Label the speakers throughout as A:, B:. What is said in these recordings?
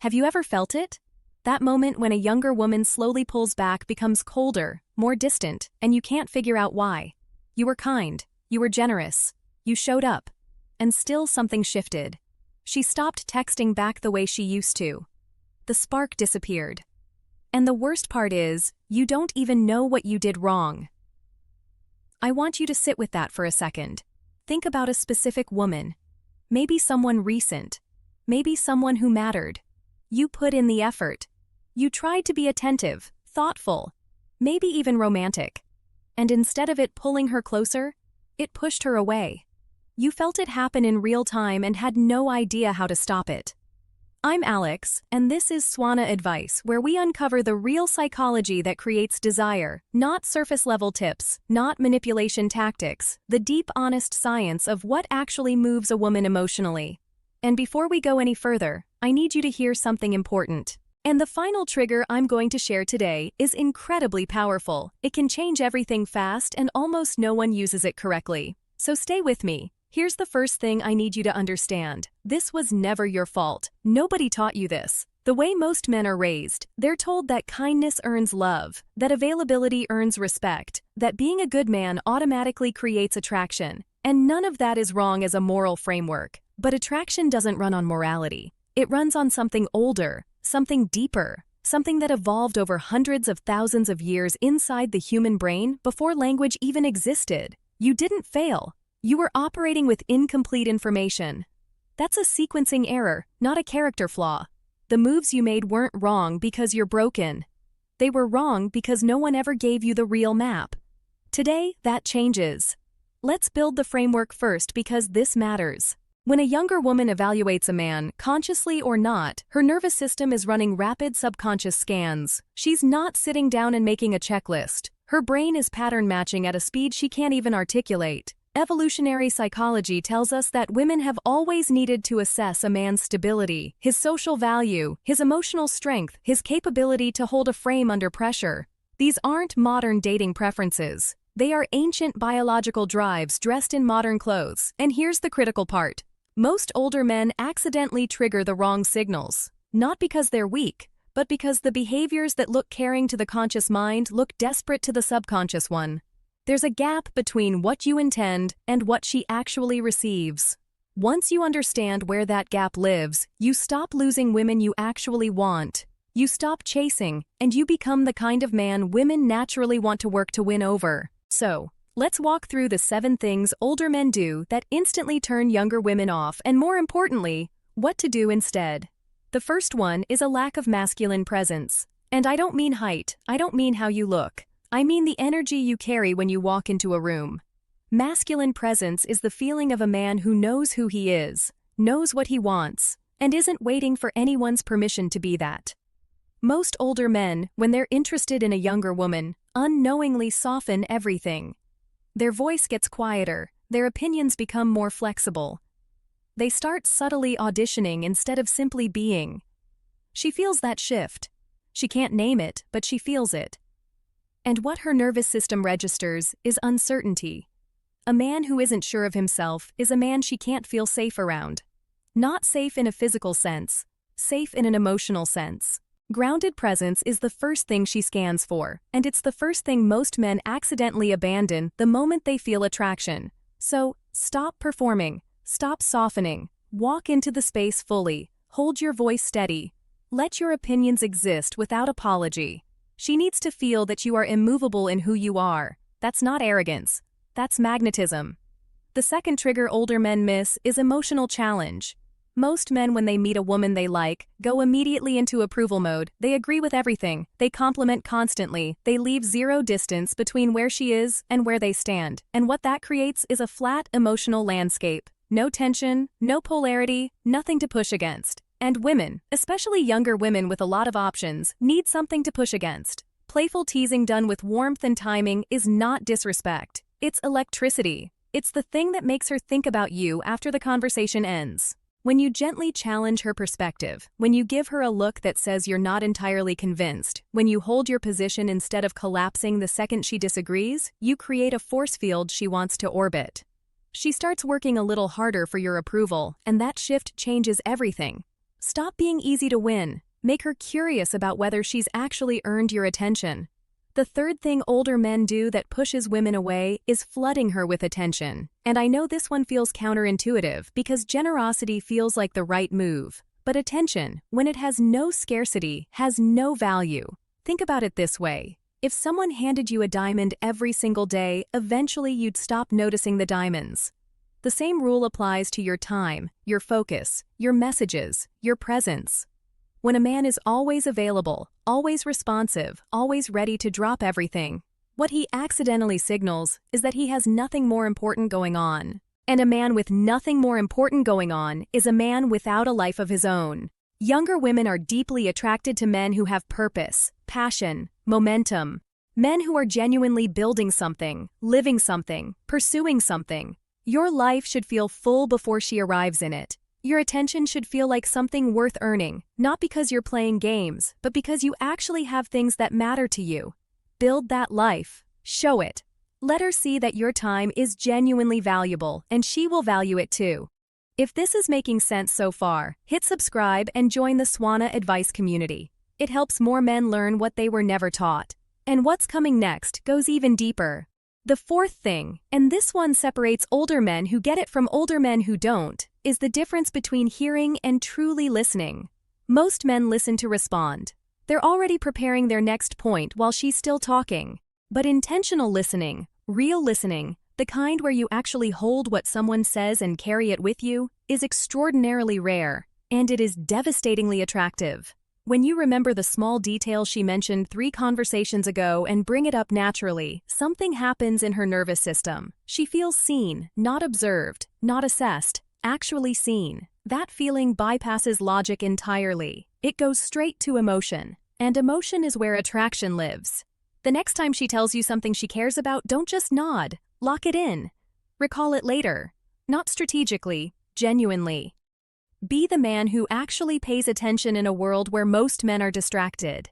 A: Have you ever felt it? That moment when a younger woman slowly pulls back, becomes colder, more distant, and you can't figure out why. You were kind, you were generous, you showed up, and still something shifted. She stopped texting back the way she used to. The spark disappeared. And the worst part is, you don't even know what you did wrong. I want you to sit with that for a second. Think about a specific woman. Maybe someone recent. Maybe someone who mattered. You put in the effort. You tried to be attentive, thoughtful, maybe even romantic. And instead of it pulling her closer, it pushed her away. You felt it happen in real time and had no idea how to stop it. I'm Alex, and this is Swana Advice, where we uncover the real psychology that creates desire, not surface-level tips, not manipulation tactics, the deep, honest science of what actually moves a woman emotionally. And before we go any further, I need you to hear something important. And the final trigger I'm going to share today is incredibly powerful. It can change everything fast, and almost no one uses it correctly. So stay with me. Here's the first thing I need you to understand. This was never your fault. Nobody taught you this. The way most men are raised, they're told that kindness earns love, that availability earns respect, that being a good man automatically creates attraction. And none of that is wrong as a moral framework. But attraction doesn't run on morality. It runs on something older, something deeper, something that evolved over hundreds of thousands of years inside the human brain before language even existed. You didn't fail. You were operating with incomplete information. That's a sequencing error, not a character flaw. The moves you made weren't wrong because you're broken. They were wrong because no one ever gave you the real map. Today, that changes. Let's build the framework first because this matters. When a younger woman evaluates a man, consciously or not, her nervous system is running rapid subconscious scans. She's not sitting down and making a checklist. Her brain is pattern matching at a speed she can't even articulate. Evolutionary psychology tells us that women have always needed to assess a man's stability, his social value, his emotional strength, his capability to hold a frame under pressure. These aren't modern dating preferences. They are ancient biological drives dressed in modern clothes. And here's the critical part. Most older men accidentally trigger the wrong signals. Not because they're weak, but because the behaviors that look caring to the conscious mind look desperate to the subconscious one. There's a gap between what you intend and what she actually receives. Once you understand where that gap lives, you stop losing women you actually want. You stop chasing, and you become the kind of man women naturally want to work to win over. So, let's walk through the 7 things older men do that instantly turn younger women off, and more importantly, what to do instead. The first one is a lack of masculine presence. And I don't mean height, I don't mean how you look. I mean the energy you carry when you walk into a room. Masculine presence is the feeling of a man who knows who he is, knows what he wants, and isn't waiting for anyone's permission to be that. Most older men, when they're interested in a younger woman, unknowingly soften everything. Their voice gets quieter, their opinions become more flexible. They start subtly auditioning instead of simply being. She feels that shift. She can't name it, but she feels it. And what her nervous system registers is uncertainty. A man who isn't sure of himself is a man she can't feel safe around. Not safe in a physical sense, safe in an emotional sense. Grounded presence is the first thing she scans for, and it's the first thing most men accidentally abandon the moment they feel attraction. So, stop performing, stop softening, walk into the space fully, hold your voice steady. Let your opinions exist without apology. She needs to feel that you are immovable in who you are. That's not arrogance. That's magnetism. The second trigger older men miss is emotional challenge. Most men, when they meet a woman they like, go immediately into approval mode. They agree with everything. They compliment constantly. They leave zero distance between where she is and where they stand. And what that creates is a flat emotional landscape. No tension, no polarity, nothing to push against. And women, especially younger women with a lot of options, need something to push against. Playful teasing done with warmth and timing is not disrespect. It's electricity. It's the thing that makes her think about you after the conversation ends. When you gently challenge her perspective, when you give her a look that says you're not entirely convinced, when you hold your position instead of collapsing the second she disagrees, you create a force field she wants to orbit. She starts working a little harder for your approval, and that shift changes everything. Stop being easy to win. Make her curious about whether she's actually earned your attention. The third thing older men do that pushes women away is flooding her with attention. And I know this one feels counterintuitive because generosity feels like the right move. But attention, when it has no scarcity, has no value. Think about it this way. If someone handed you a diamond every single day, eventually you'd stop noticing the diamonds. The same rule applies to your time, your focus, your messages, your presence. When a man is always available, always responsive, always ready to drop everything, what he accidentally signals is that he has nothing more important going on. And a man with nothing more important going on is a man without a life of his own. Younger women are deeply attracted to men who have purpose, passion, momentum. Men who are genuinely building something, living something, pursuing something. Your life should feel full before she arrives in it. Your attention should feel like something worth earning, not because you're playing games, but because you actually have things that matter to you. Build that life. Show it. Let her see that your time is genuinely valuable, and she will value it too. If this is making sense so far, hit subscribe and join the Swana Advice community. It helps more men learn what they were never taught. And what's coming next goes even deeper. The fourth thing, and this one separates older men who get it from older men who don't, is the difference between hearing and truly listening. Most men listen to respond. They're already preparing their next point while she's still talking. But intentional listening, real listening, the kind where you actually hold what someone says and carry it with you, is extraordinarily rare, and it is devastatingly attractive. When you remember the small detail she mentioned 3 conversations ago and bring it up naturally, something happens in her nervous system. She feels seen, not observed, not assessed, actually seen. That feeling bypasses logic entirely. It goes straight to emotion, and emotion is where attraction lives. The next time she tells you something she cares about, don't just nod. Lock it in. Recall it later. Not strategically, genuinely. Be the man who actually pays attention in a world where most men are distracted.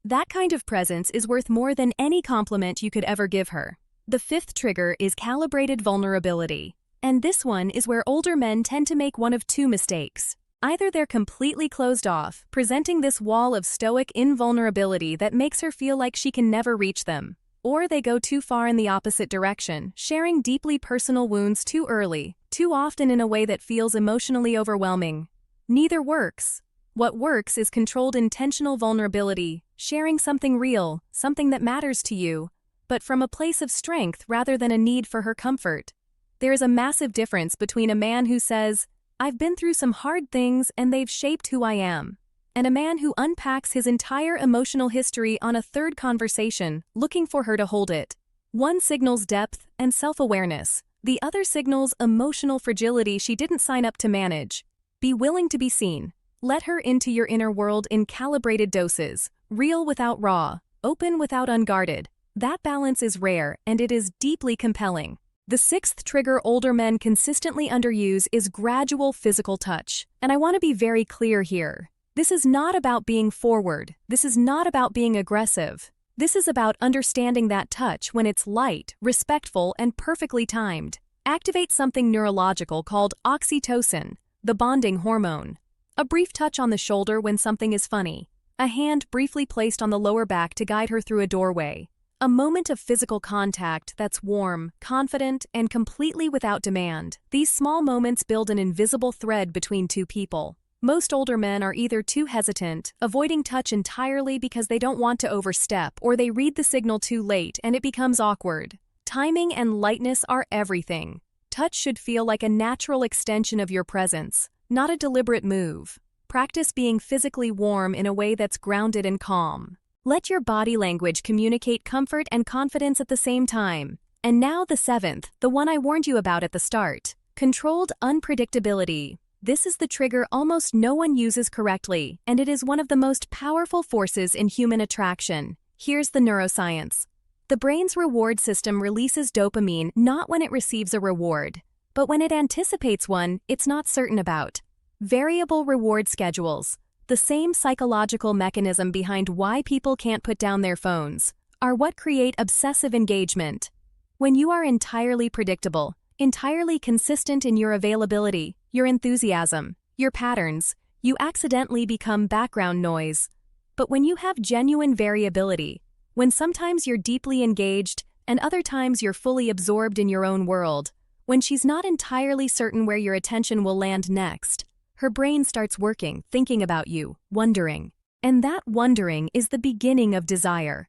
A: That kind of presence is worth more than any compliment you could ever give her. The fifth trigger is calibrated vulnerability. And this one is where older men tend to make one of 2 mistakes. Either they're completely closed off, presenting this wall of stoic invulnerability that makes her feel like she can never reach them. Or they go too far in the opposite direction, sharing deeply personal wounds too early, too often in a way that feels emotionally overwhelming. Neither works. What works is controlled intentional vulnerability, sharing something real, something that matters to you, but from a place of strength rather than a need for her comfort. There is a massive difference between a man who says, "I've been through some hard things and they've shaped who I am," and a man who unpacks his entire emotional history on a third conversation, looking for her to hold it. One signals depth and self-awareness. The other signals emotional fragility she didn't sign up to manage. Be willing to be seen. Let her into your inner world in calibrated doses, real without raw, open without unguarded. That balance is rare, and it is deeply compelling. The sixth trigger older men consistently underuse is gradual physical touch. And I want to be very clear here. This is not about being forward. This is not about being aggressive. This is about understanding that touch when it's light, respectful, and perfectly timed. Activate something neurological called oxytocin, the bonding hormone. A brief touch on the shoulder when something is funny. A hand briefly placed on the lower back to guide her through a doorway. A moment of physical contact that's warm, confident, and completely without demand. These small moments build an invisible thread between 2 people. Most older men are either too hesitant, avoiding touch entirely because they don't want to overstep, or they read the signal too late and it becomes awkward. Timing and lightness are everything. Touch should feel like a natural extension of your presence, not a deliberate move. Practice being physically warm in a way that's grounded and calm. Let your body language communicate comfort and confidence at the same time. And now the 7th, the one I warned you about at the start. Controlled unpredictability. This is the trigger almost no one uses correctly, and it is one of the most powerful forces in human attraction. Here's the neuroscience. The brain's reward system releases dopamine not when it receives a reward, but when it anticipates one it's not certain about. Variable reward schedules, the same psychological mechanism behind why people can't put down their phones, are what create obsessive engagement. When you are entirely predictable, entirely consistent in your availability, your enthusiasm, your patterns, You accidentally become background noise. But when you have genuine variability, when sometimes you're deeply engaged and other times you're fully absorbed in your own world, when she's not entirely certain where your attention will land next, her brain starts working, thinking about you, wondering. And that wondering is the beginning of desire.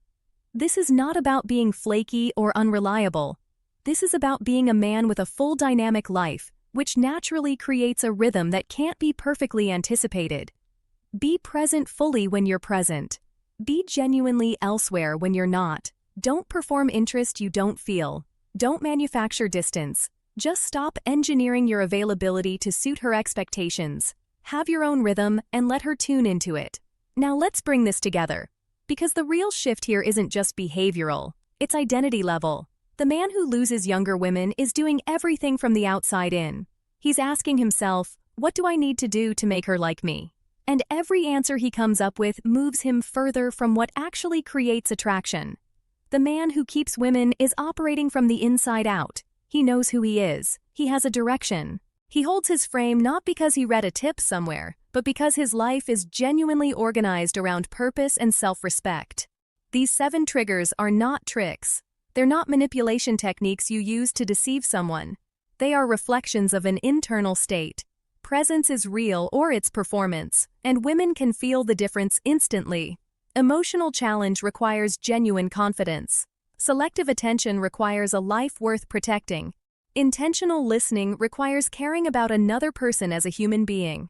A: This is not about being flaky or unreliable. This is about being a man with a full dynamic life, which naturally creates a rhythm that can't be perfectly anticipated. Be present fully when you're present. Be genuinely elsewhere when you're not. Don't perform interest you don't feel. Don't manufacture distance. Just stop engineering your availability to suit her expectations. Have your own rhythm and let her tune into it. Now let's bring this together. Because the real shift here isn't just behavioral, it's identity level. The man who loses younger women is doing everything from the outside in. He's asking himself, what do I need to do to make her like me? And every answer he comes up with moves him further from what actually creates attraction. The man who keeps women is operating from the inside out. He knows who he is. He has a direction. He holds his frame not because he read a tip somewhere, but because his life is genuinely organized around purpose and self-respect. These 7 triggers are not tricks. They're not manipulation techniques you use to deceive someone. They are reflections of an internal state. Presence is real or it's performance, and women can feel the difference instantly. Emotional challenge requires genuine confidence. Selective attention requires a life worth protecting. Intentional listening requires caring about another person as a human being.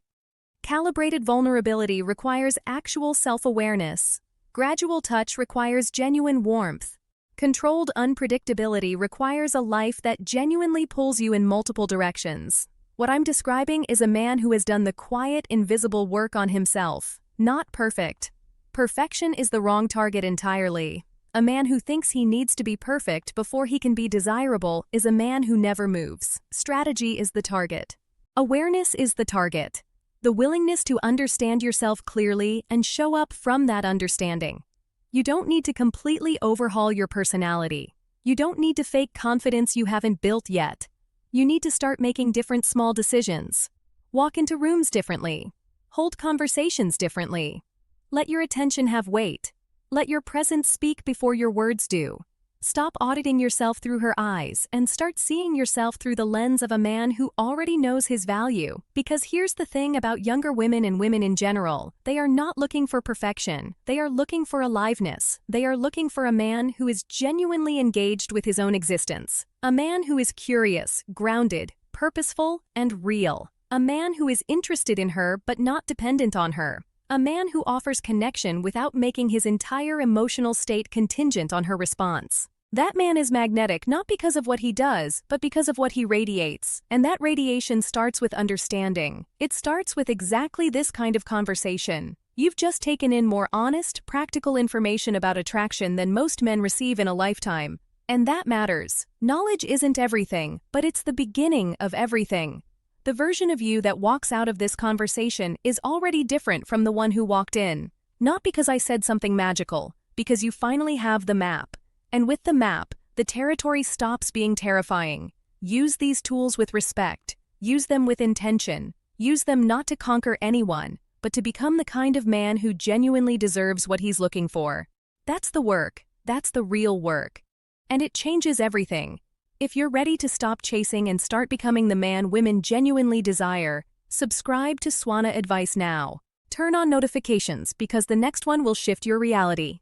A: Calibrated vulnerability requires actual self-awareness. Gradual touch requires genuine warmth. Controlled unpredictability requires a life that genuinely pulls you in multiple directions. What I'm describing is a man who has done the quiet, invisible work on himself. Not perfect. Perfection is the wrong target entirely. A man who thinks he needs to be perfect before he can be desirable is a man who never moves. Strategy is the target. Awareness is the target. The willingness to understand yourself clearly and show up from that understanding. You don't need to completely overhaul your personality. You don't need to fake confidence you haven't built yet. You need to start making different small decisions. Walk into rooms differently. Hold conversations differently. Let your attention have weight. Let your presence speak before your words do. Stop auditing yourself through her eyes and start seeing yourself through the lens of a man who already knows his value. Because here's the thing about younger women and women in general. They are not looking for perfection. They are looking for aliveness. They are looking for a man who is genuinely engaged with his own existence. A man who is curious, grounded, purposeful, and real. A man who is interested in her but not dependent on her. A man who offers connection without making his entire emotional state contingent on her response. That man is magnetic not because of what he does, but because of what he radiates. And that radiation starts with understanding. It starts with exactly this kind of conversation. You've just taken in more honest, practical information about attraction than most men receive in a lifetime. And that matters. Knowledge isn't everything, but it's the beginning of everything. The version of you that walks out of this conversation is already different from the one who walked in. Not because I said something magical, because you finally have the map. And with the map, the territory stops being terrifying. Use these tools with respect. Use them with intention. Use them not to conquer anyone, but to become the kind of man who genuinely deserves what he's looking for. That's the work. That's the real work. And it changes everything. If you're ready to stop chasing and start becoming the man women genuinely desire, subscribe to Swana Advice now. Turn on notifications because the next one will shift your reality.